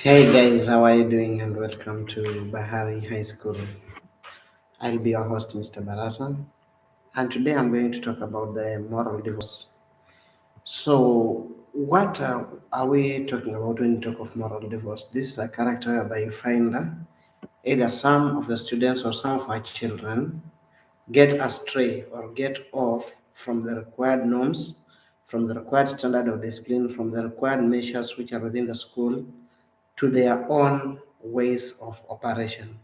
Hey guys, how are you doing? And welcome to Bahari High School. I'll be your host, Mr. Barasa, and today I'm going to talk about the moral divorce. So, what are we talking about when we talk of moral divorce? This is a character whereby you find either some of the students or some of our children get astray or get off from the required norms, from the required standard of discipline, from the required measures which are within the school to their own ways of operation.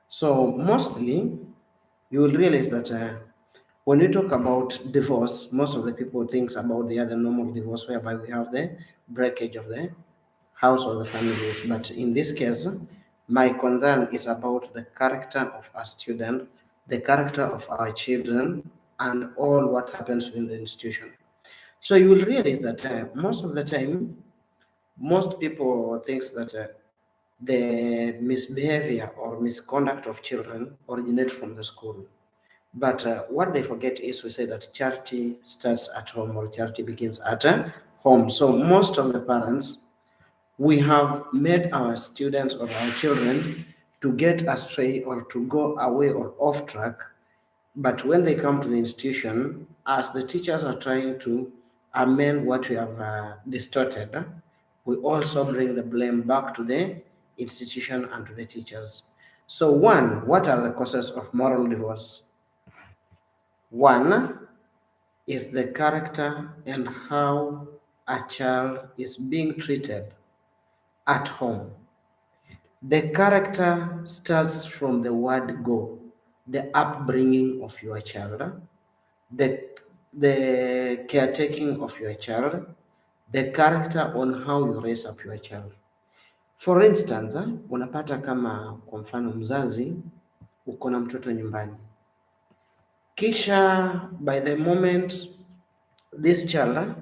So mostly you will realize that when we talk about divorce, most of the people thinks about the other normal divorce whereby we have the breakage of the house or the families. But in this case, my concern is about the character of a student, the character of our children, and all what happens within the institution. So you will realize that most of the time, most people thinks that the misbehavior or misconduct of children originate from the school. But what they forget is we say that charity starts at home or charity begins at home. So most of the parents, we have made our students or our children to get astray or to go away or off track, but when they come to the institution, as the teachers are trying to amend what we have distorted, we also bring the blame back to the institution and to the teachers. So, one, what are the causes of moral divorce? One is the character and how a child is being treated at home. The character starts from the word go, the upbringing of your child, the caretaking of your child, the character on how you raise up your child. For instance, unapata kama kwa mfano mzazi uko na mtoto nyumbani, kisha by the moment this child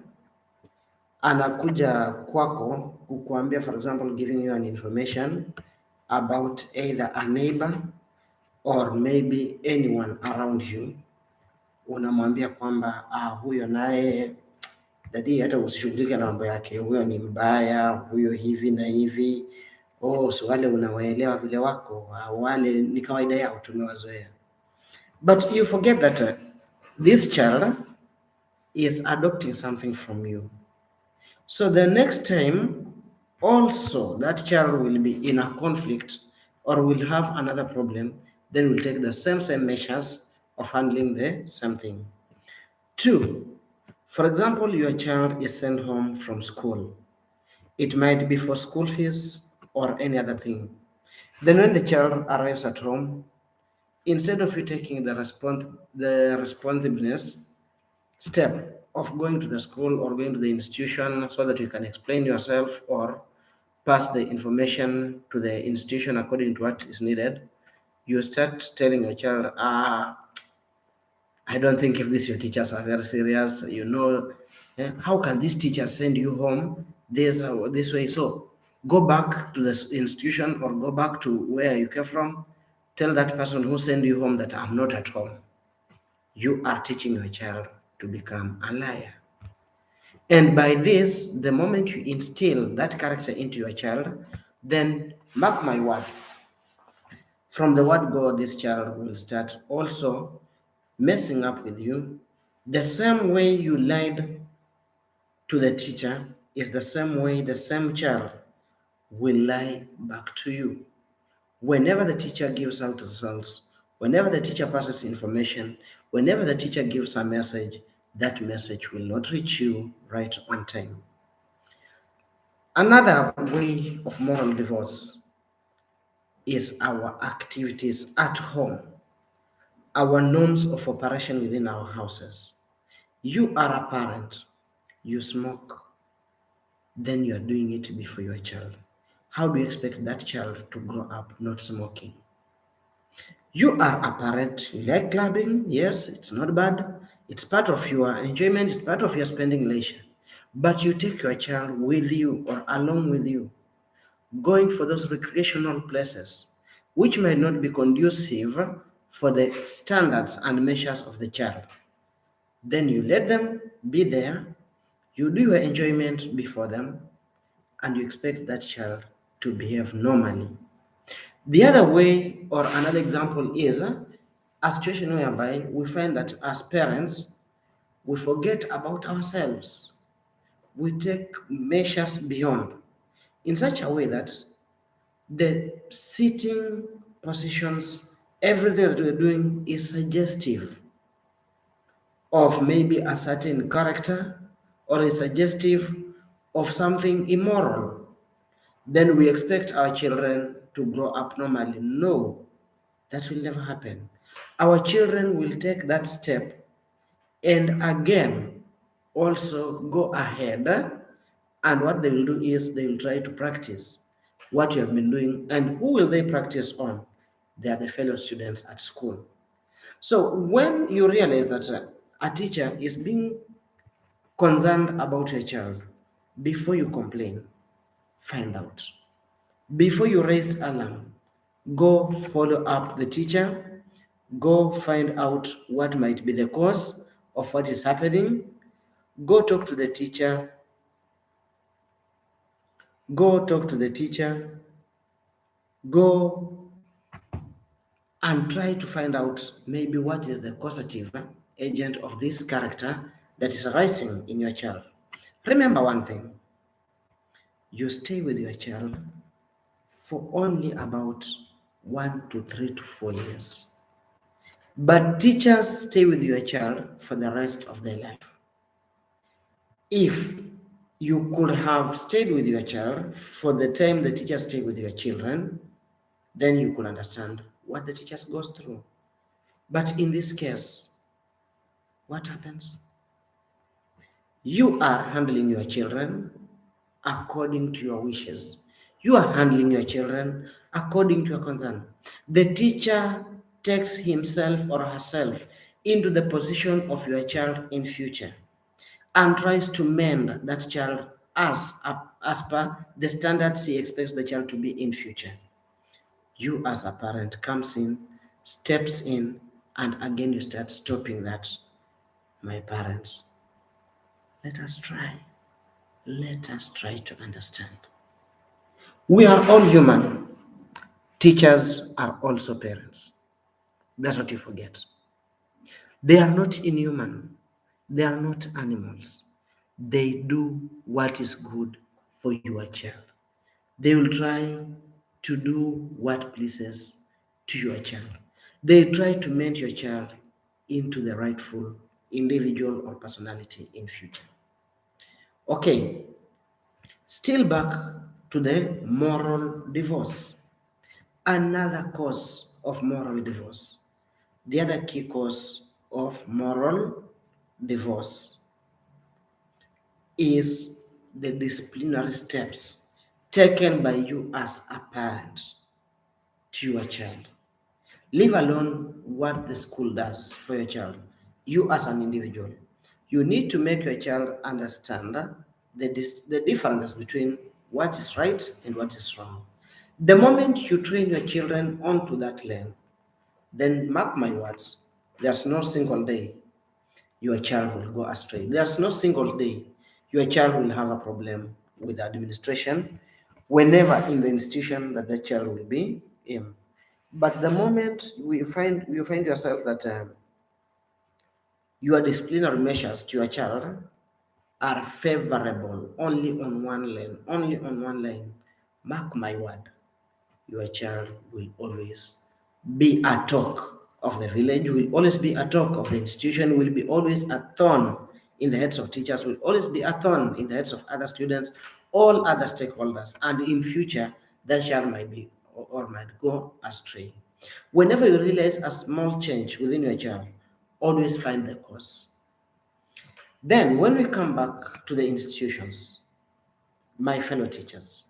anakuja kwako kukuambia, for example, giving you an information about either a neighbor or maybe anyone around you, unamwambia kwamba huyo naye dadi, hata usishughulike na mambo yake, huyo ni mbaya, huyo hivi na hivi. Oh, so wale unawaelewa vile wako, wale ni kawaida yao, tumewazoea. But you forget that this child is adopting something from you. So the next time, also that child will be in a conflict or will have another problem, then we'll take the same measures of handling the same thing. Two, for example, your child is sent home from school. It might be for school fees or any other thing. Then when the child arrives at home, instead of you taking the responsiveness step of going to the school or going to the institution so that you can explain yourself or pass the information to the institution according to what is needed, you start telling your child, I don't think if these your teachers are very serious, how can these teachers send you home this way? So go back to the institution or go back to where you came from. Tell that person who sent you home that I'm not at home. You are teaching your child to become a liar. And by this, the moment you instill that character into your child, then mark my word, from the word go, this child will start also messing up with you. The same way you lied to the teacher is the same way the same child will lie back to you. Whenever the teacher gives out results, whenever the teacher passes information, whenever the teacher gives a message, that message will not reach you right on time. Another way of moral divorce is our activities at home, our norms of operation within our houses. You are a parent, you smoke, then you are doing it before your child. How do you expect that child to grow up not smoking? You are a parent, you like clubbing, yes, it's not bad. It's part of your enjoyment, it's part of your spending leisure. But you take your child with you or along with you, going for those recreational places, which might not be conducive for the standards and measures of the child. Then you let them be there, you do your enjoyment before them, and you expect that child to behave normally. The other way, or another example, is a situation whereby we find that as parents, we forget about ourselves. We take measures beyond in such a way that the sitting positions, everything that we're doing is suggestive of maybe a certain character or is suggestive of something immoral. Then we expect our children to grow up normally. No, that will never happen. Our children will take that step and again also go ahead, and what they will do is they will try to practice what you have been doing. And who will they practice on? They are the fellow students at school. So when you realize that a teacher is being concerned about your child, before you complain, find out. Before you raise alarm, go follow up the teacher, go find out what might be the cause of what is happening, go talk to the teacher, go talk to the teacher, go and try to find out maybe what is the causative agent of this character that is arising in your child. Remember one thing, you stay with your child for only about 1 to 3 to 4 years. But teachers stay with your child for the rest of their life. If you could have stayed with your child for the time the teachers stay with your children, then you could understand what the teachers goes through. But in this case, what happens? You are handling your children according to your wishes. You are handling your children according to your concern. The teacher takes himself or herself into the position of your child in future and tries to mend that child as per the standards he expects the child to be in future. You as a parent comes in, steps in, and again you start stopping that. My parents, let us try. Let us try to understand. We are all human. Teachers are also parents. That's what you forget. They are not inhuman. They are not animals. They do what is good for your child. They will try to do what pleases to your child. They try to mend your child into the rightful individual or personality in future. Okay, still back to the moral divorce. Another cause of moral divorce. The other key cause of moral divorce is the disciplinary steps taken by you as a parent to your child. Leave alone what the school does for your child. You as an individual, you need to make your child understand the difference between what is right and what is wrong. The moment you train your children onto that lane, then mark my words, there's no single day your child will go astray. There's no single day your child will have a problem with the administration whenever in the institution that the child will be in. But the moment you find yourself that your disciplinary measures to your child are favorable only on one lane, mark my word, your child will always be a talk of the village, will always be a talk of the institution, will be always a thorn in the heads of teachers, will always be a thorn in the heads of other students, all other stakeholders, and in future that child might be or might go astray. Whenever you realize a small change within your child, always find the cause. Then when we come back to the institutions, my fellow teachers,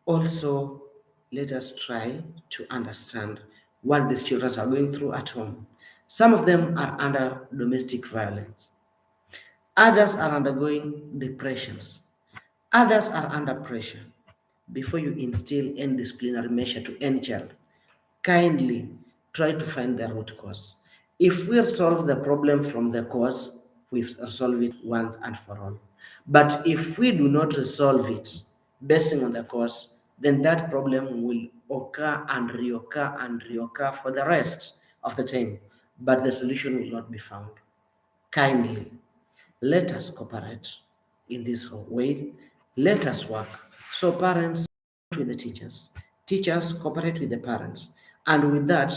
also, let us try to understand what these children are going through at home. Some of them are under domestic violence. Others are undergoing depressions. Others are under pressure. Before you instill any disciplinary measure to any child, kindly try to find the root cause. If we solve the problem from the cause, we resolve it once and for all. But if we do not resolve it basing on the cause, then that problem will occur and reoccur and reoccur for the rest of the time, but the solution will not be found. Kindly, let us cooperate in this way. Let us work. So parents with the teachers, teachers cooperate with the parents, and with that,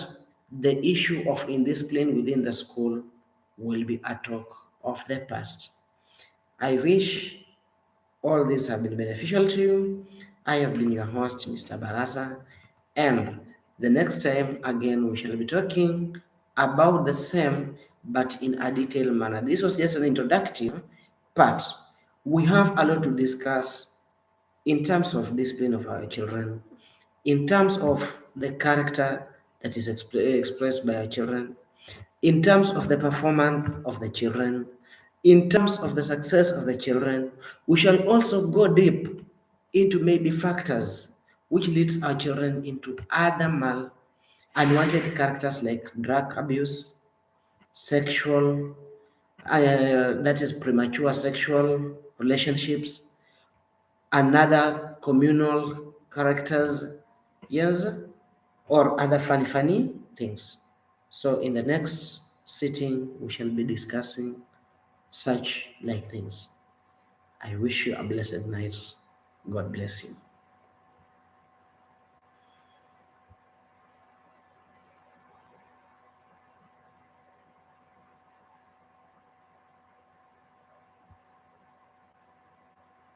the issue of indiscipline within the school will be a talk of the past. I wish all these have been beneficial to you. I have been your host, Mr. Barasa, and the next time again we shall be talking about the same but in a detailed manner. This was just an introductive part. We have a lot to discuss in terms of discipline of our children, in terms of the character that is expressed by our children, in terms of the performance of the children, in terms of the success of the children. We shall also go deep into maybe factors which leads our children into other unwanted characters like drug abuse, sexual, that is premature sexual relationships, another communal characters, yes, or other funny things. So in the next sitting, we shall be discussing such like things. I wish you a blessed night. God bless you.